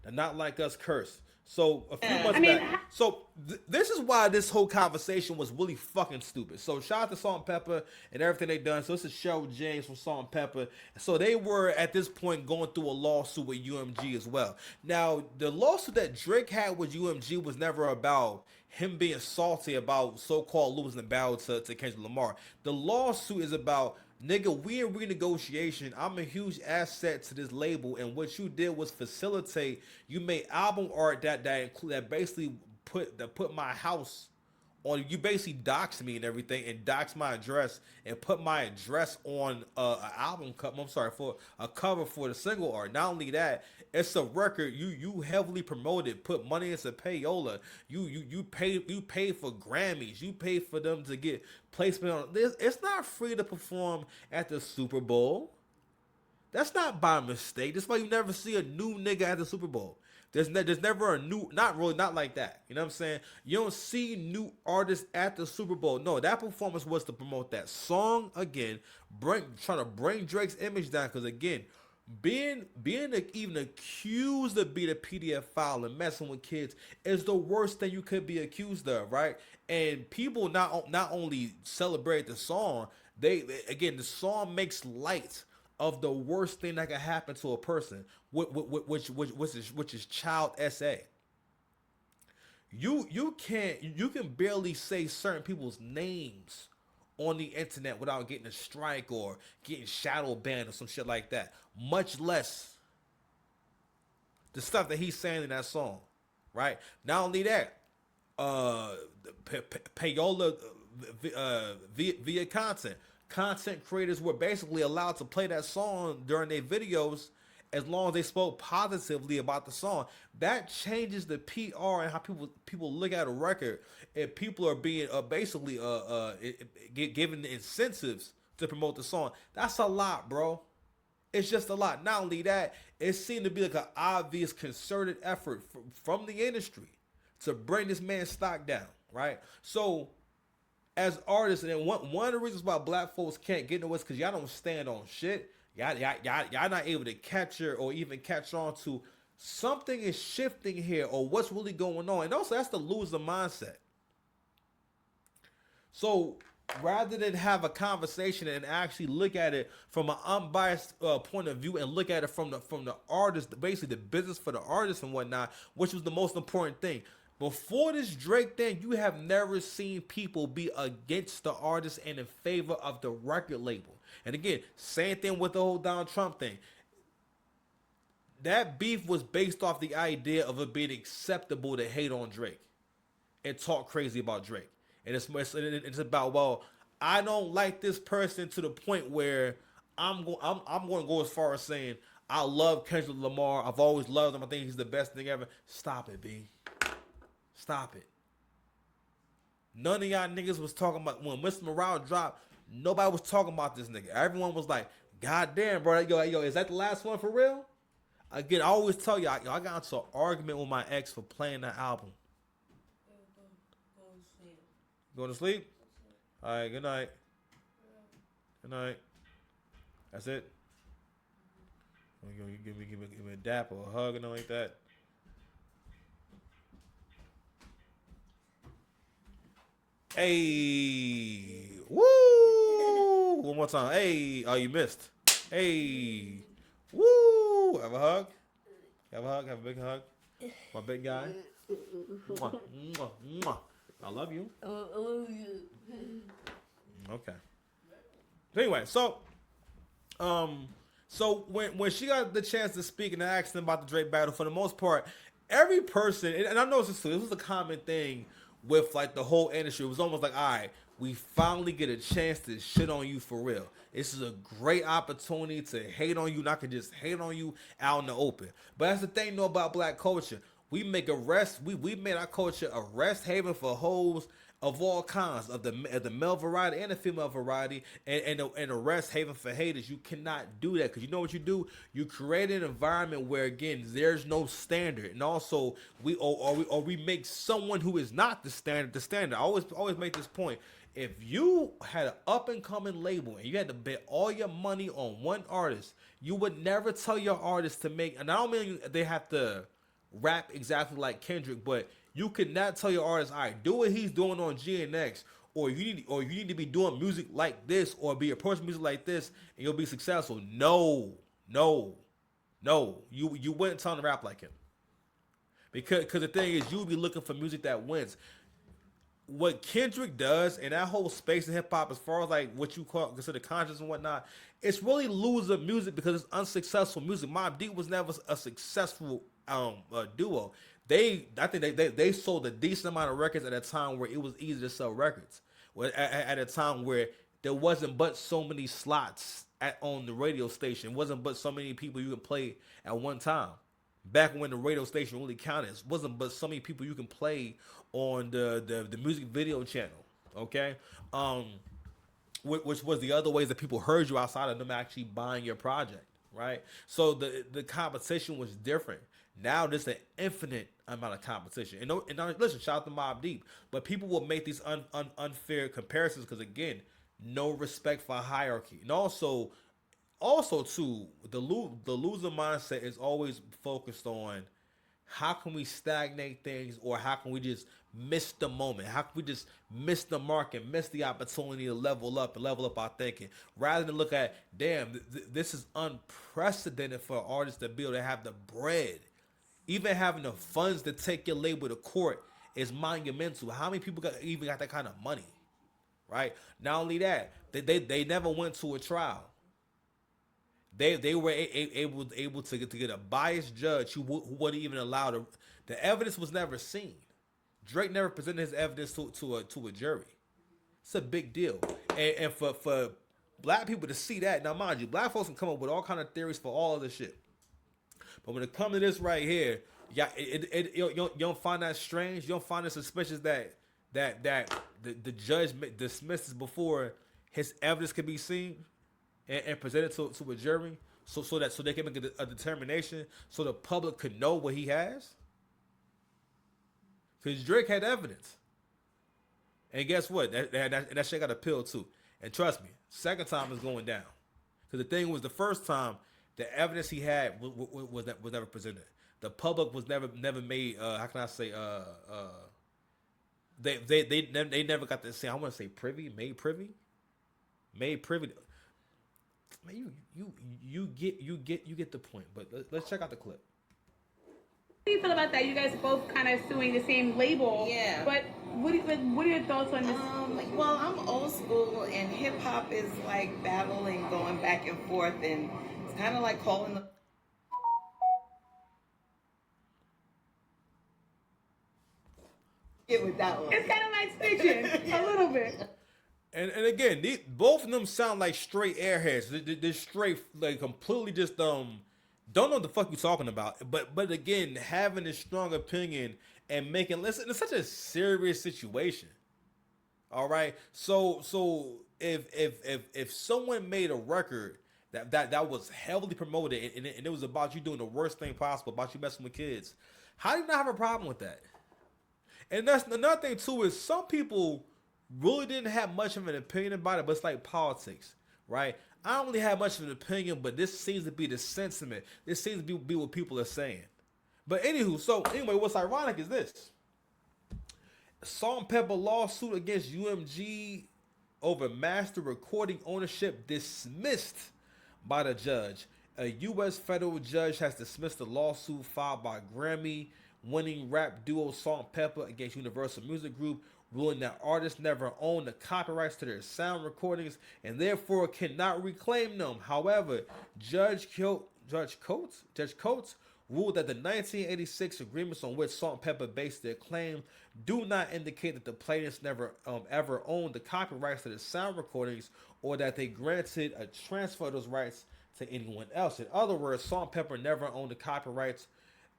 The Not Like Us curse. So a few Yeah. months I mean, back, so this is why this whole conversation was really fucking stupid. So shout out to Salt and Pepper and everything they done. So this is Cheryl James from Salt and Pepper. So they were at this point going through a lawsuit with UMG as well. Now the lawsuit that Drake had with UMG was never about him being salty about so-called losing the battle to Kendrick Lamar. The lawsuit is about, nigga, we in renegotiation. I'm a huge asset to this label, and what you did was facilitate. You made album art that basically put my house on. You basically doxed me and everything, and doxed my address, and put my address on an album cover. I'm sorry, for a cover for the single art. Not only that, it's a record you heavily promoted, put money into payola. You paid for Grammys. You paid for them to get placement on this. It's not free to perform at the Super Bowl. That's not by mistake. That's why you never see a new nigga at the Super Bowl. There's never a new, not really, not like that. You know what I'm saying? You don't see new artists at the Super Bowl. No, that performance was to promote that song again, trying to bring Drake's image down. Because again, even accused of being a PDF file and messing with kids is the worst thing you could be accused of, right? And people not only celebrate the song, they again the song makes light of the worst thing that can happen to a person, which is child SA. You can barely say certain people's names on the internet without getting a strike or getting shadow banned or some shit like that. Much less the stuff that he's saying in that song, right? Not only that, payola via content. Content creators were basically allowed to play that song during their videos as long as they spoke positively about the song. That changes the PR and how people look at a record. If people are being basically given incentives to promote the song, that's a lot, bro. It's just a lot. Not only that, it seemed to be like an obvious concerted effort from the industry to bring this man's stock down, right? So as artists, and one of the reasons why black folks can't get into it is because y'all don't stand on shit. Y'all not able to capture or even catch on to something is shifting here or what's really going on. And also, that's the loser mindset. So rather than have a conversation and actually look at it from an unbiased point of view and look at it from the artist, basically the business for the artist and whatnot, which was the most important thing. Before this Drake thing, you have never seen people be against the artist and in favor of the record label. And again, same thing with the whole Donald Trump thing. That beef was based off the idea of it being acceptable to hate on Drake and talk crazy about Drake. And it's about, well, I don't like this person to the point where I'm going to go as far as saying I love Kendrick Lamar. I've always loved him. I think he's the best thing ever. Stop it, B. Stop it. None of y'all niggas was talking about when Mr. Morale dropped. Nobody was talking about this nigga. Everyone was like, "God damn, bro, yo, is that the last one for real?" Again, I always tell y'all, I got into an argument with my ex for playing that album. Go to sleep. Going to sleep? All right, good night. Good night. That's it. You give me a dap or a hug or nothing like that. Hey, woo! One more time. Hey, oh, you missed. Hey, woo! Have a hug. Have a hug. Have a big hug. My big guy. Mwah, mwah, mwah. I love you. I love you. Okay. Anyway, so when she got the chance to speak and ask them about the Drake battle, for the most part, every person, and I know this was a common thing with like the whole industry. It was almost like, all right, we finally get a chance to shit on you for real. This is a great opportunity to hate on you, not to just hate on you out in the open. But that's the thing though about black culture. We make we made our culture a rest haven for hoes of all kinds, of the male variety and the female variety, and a rest haven for haters. You cannot do that because you know what you do. You create an environment where again there's no standard, and also we make someone who is not the standard the standard. I always make this point. If you had an up and coming label and you had to bet all your money on one artist, you would never tell your artist to make. And I don't mean they have to rap exactly like Kendrick, but you could not tell your artist, all right, do what he's doing on GNX, or you need to be doing music like this, or be approaching music like this, and you'll be successful. No, no, no. You wouldn't tell him to rap like him because the thing is, you'll be looking for music that wins. What Kendrick does in that whole space in hip hop, as far as like what you call consider conscious and whatnot, it's really loser music because it's unsuccessful music. Mobb Deep was never a successful duo. I think they sold a decent amount of records at a time where it was easy to sell records. At a time where there wasn't but so many slots on the radio station, it wasn't but so many people you can play at one time. Back when the radio station really counted, it wasn't but so many people you can play on the music video channel. Okay, which was the other ways that people heard you outside of them actually buying your project, right? So the competition was different. Now there's an infinite amount of competition. And listen, shout out to Mobb Deep, but people will make these unfair comparisons because again, no respect for hierarchy, and also too the loser mindset is always focused on how can we stagnate things or how can we just miss the moment? How can we just miss the mark and miss the opportunity to level up and level up our thinking rather than look at, damn, this is unprecedented for artists to be able to have the bread. Even having the funds to take your label to court is monumental. How many people even got that kind of money, right? Not only that, they never went to a trial. They were able to get a biased judge who wouldn't even allow the evidence was never seen. Drake never presented his evidence to a jury. It's a big deal, and for black people to see that. Now, mind you, black folks can come up with all kind of theories for all of this shit, but when it comes to this right here, yeah, you don't find that strange. You don't find it suspicious that the judge dismisses before his evidence can be seen and presented to a jury, so they can make a determination, so the public could know what he has. Because Drake had evidence, and guess what? That shit got appealed too. And trust me, second time is going down. Because the thing was, the first time the evidence he had was never presented. The public was never made. How can I say? They never got to say. I want to say made privy. Man, you get the point. But let's check out the clip. How do you feel about that? You guys are both kind of suing the same label. Yeah. But what are your thoughts on this? Well, I'm old school, and hip hop is like battling, going back and forth, and it's kind of like calling the. Get with that one. It's kind of like snitching, a little bit. And again, both of them sound like straight airheads. They're straight, like completely just don't know what the fuck you talking about. But again, having a strong opinion and making listen, it's such a serious situation. All right, so if someone made a record that was heavily promoted and it was about you doing the worst thing possible, about you messing with kids, how do you not have a problem with that? And that's another thing too, is some people really didn't have much of an opinion about it, but it's like politics, right? I don't really have much of an opinion, but this seems to be the sentiment. This seems to be what people are saying. But anywho, so anyway, what's ironic is this. Salt-N-Pepa lawsuit against UMG over master recording ownership dismissed by the judge. A U.S. federal judge has dismissed the lawsuit filed by Grammy-winning rap duo Salt-N-Pepa against Universal Music Group, ruling that artists never own the copyrights to their sound recordings and therefore cannot reclaim them. However, Judge Coates ruled that the 1986 agreements on which Salt-N-Pepa based their claim do not indicate that the plaintiffs never ever owned the copyrights to the sound recordings or that they granted a transfer of those rights to anyone else. In other words, Salt-N-Pepa never owned the copyrights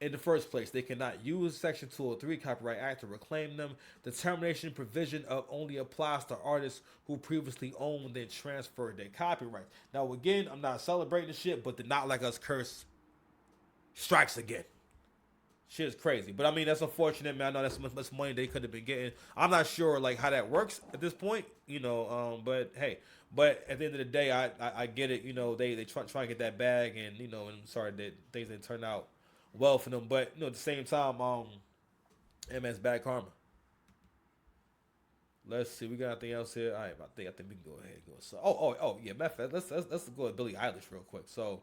in the first place. They cannot use Section 203 Copyright Act to reclaim them. The termination provision only applies to artists who previously owned and transferred their copyright. Now, again, I'm not celebrating the shit, but the Not Like Us curse strikes again. Shit is crazy. But I mean, that's unfortunate, man. I know that's much money they could have been getting. I'm not sure like how that works at this point, but hey. But at the end of the day, I get it. They try to get that bag, and I'm sorry that things didn't turn out well for them. But at the same time, MS Bad Karma. Let's see, we got anything else here. All right, I think we can go ahead and go. So, yeah, matter of fact, let's go with Billie Eilish real quick. So,